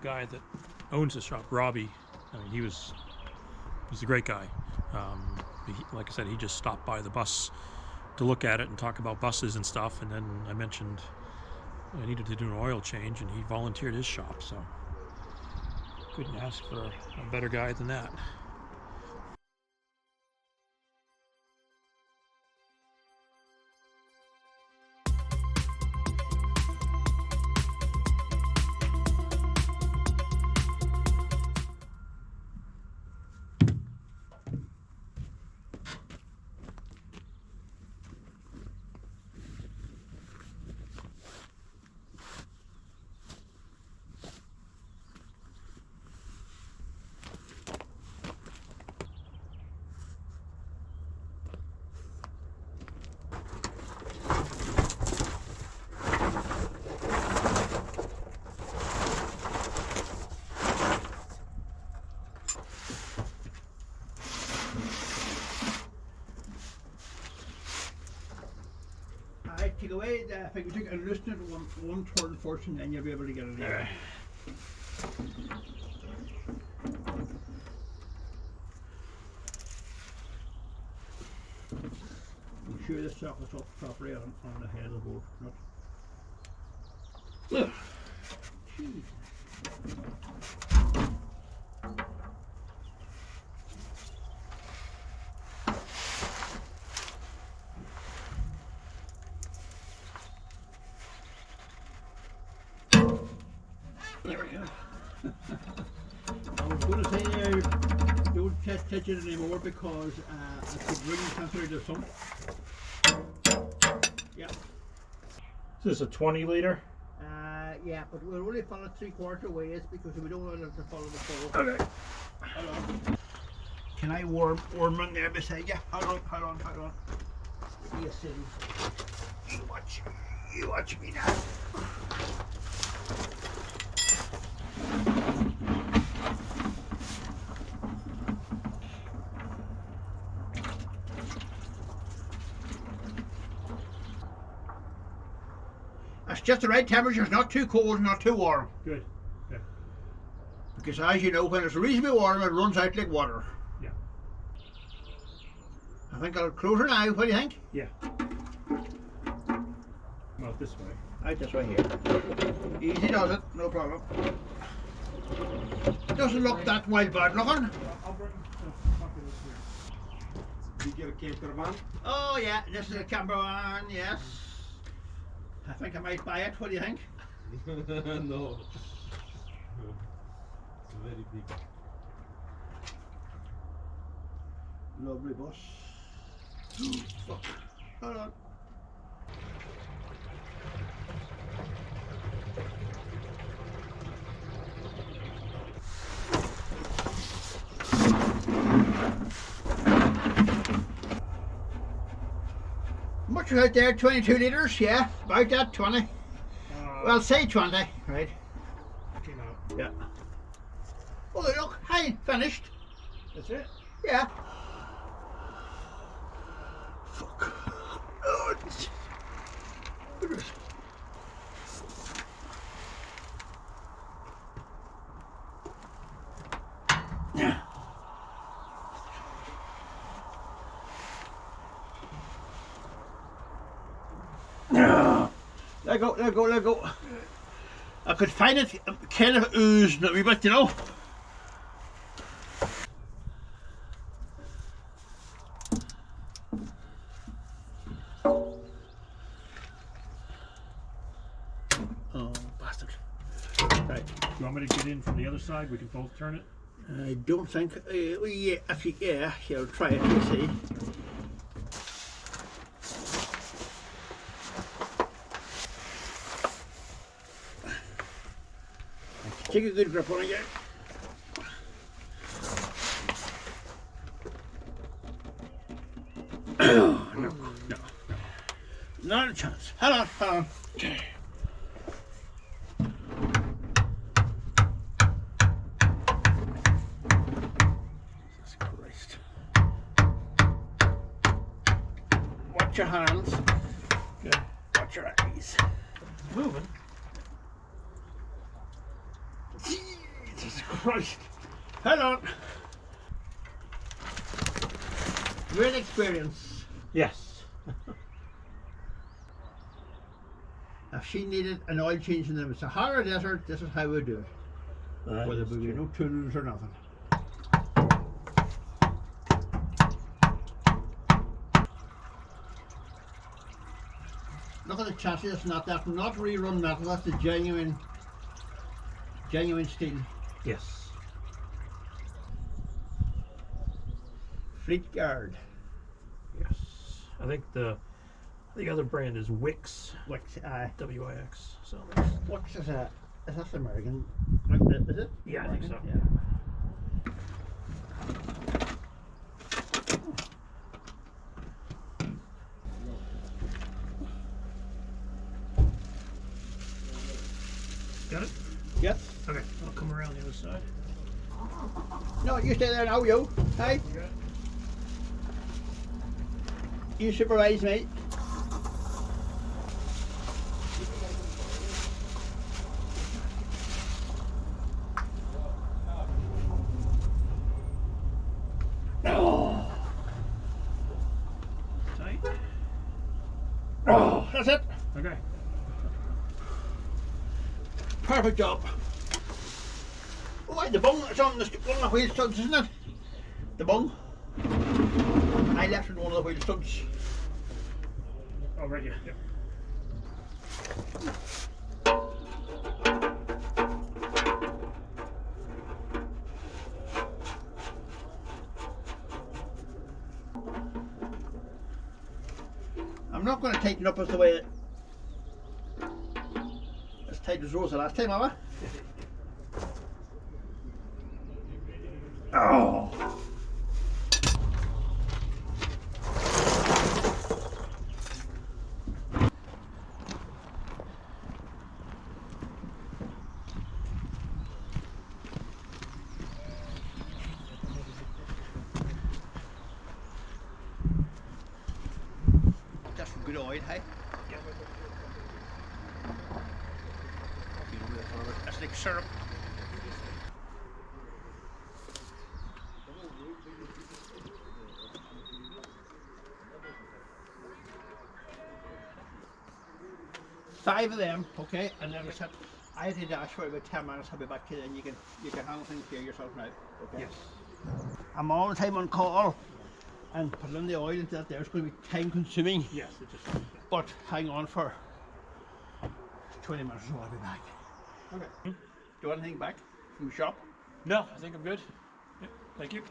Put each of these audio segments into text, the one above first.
guy that owns the shop, Robbie. I mean, he's a great guy. Like I said, he just stopped by the bus to look at it and talk about buses and stuff, and then I mentioned I needed to do an oil change, and he volunteered his shop, so couldn't ask for a better guy than that. Take away, if I can take and loosen it one turn first, and then you'll be able to get it there. Make sure the socket's up properly on the head of the board. Jeez. There we go. I was going to say don't touch it anymore because I could really consider the sump. Yeah. Is this a 20 liter? Yeah, but we'll only follow it 3/4 ways because we don't want it to follow the full. Okay. Hold on. Can I warm in there beside you? Hold on. Be a silly. You watch me now. It's just the right temperature. It's not too cold, not too warm. Good. Okay. Because as you know, when it's reasonably warm, it runs out like water. Yeah. I think I'll close her now. What do you think? Yeah. Out this way. Out this way here. Easy does it, no problem. It doesn't look that wild bad looking. I'll bring Did you get a camper van? Oh yeah, this is a camper van, yes. I think I might buy it. What do you think? No. It's very big. Lovely bus. Fuck. Hold on. Much out there, 22 litres, yeah, about that, 20. Well, say 20, right? Came out. Yeah. Oh, look, hey, finished. That's it? Yeah. Fuck. Oh, it's... Yeah. Let go. I could find it kind of oozing a wee bit, you know. Oh, bastard. Right. Do you want me to get in from the other side? We can both turn it? I don't think, yeah, actually, yeah, I'll try it, you see. Take a good grip on it again. No. Not a chance. Hold on. Okay. Jesus Christ. Watch your hands. Good. Watch your eyes. Moving. Gee. Jesus Christ. Hold on. Great experience. Yes. If she needed an oil change in the Sahara Desert, this is how we do it. That Where there is would be true. no tools or nothing. Look at the chassis, it's not rerun metal, that's the genuine steel. Yes. Fleet Guard. Yes. I think the other brand is Wix. Wix, WIX. So Wix is that American? Is it? yeah, I think so. Yeah. Got it? Yep. Okay. I'll come around the other side. No, you stay there now, you. Hey. You supervise me. Oh. Tight. Oh, that's it. Okay. Perfect job. Oh, the bung, it's on the one of the wheel studs, isn't it? The bung. I left it on one of the wheel studs. Oh, right here. Yep. I'm not going to tighten up as the way as tight as Rosa last time, am I? Oh! That's some good oil, hey? Yeah. That's like syrup. Five of them, okay, and then I said I had to dash for about 10 minutes. I'll be back to you, and you can handle things here yourself now. Okay. Yes. I'm all the time on call, and putting in the oil into that there is going to be time consuming. Yes. It just. But hang on for 20 minutes and I'll be back. Okay. Do you want anything back from the shop? No, I think I'm good. Yep. Thank you.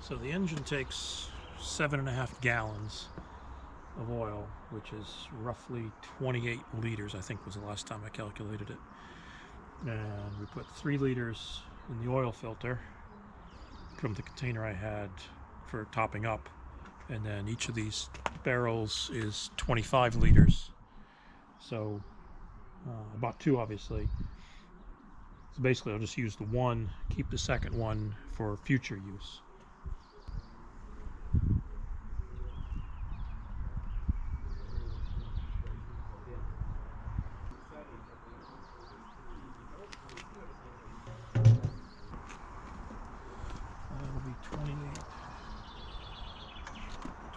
So the engine takes 7.5 gallons of oil, which is roughly 28 liters, I think was the last time I calculated it. And we put 3 liters in the oil filter, put them in the container I had for topping up, and then each of these barrels is 25 liters. So I bought 2, obviously. So basically I'll just use the one, keep the second one for future use. That'll be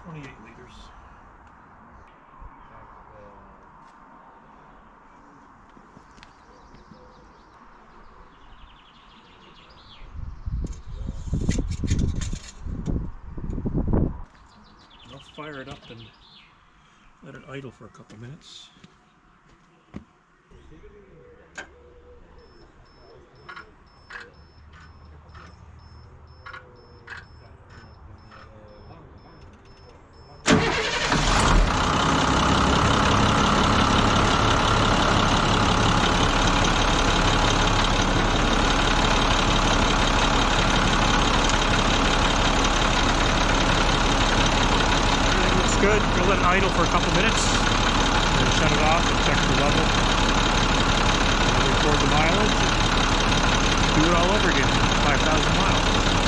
28 liters. I'll fire it up and let it idle for a couple minutes. Good. We'll let it idle for a couple minutes. Then shut it off and check the level. And record the mileage and do it all over again. 5,000 miles.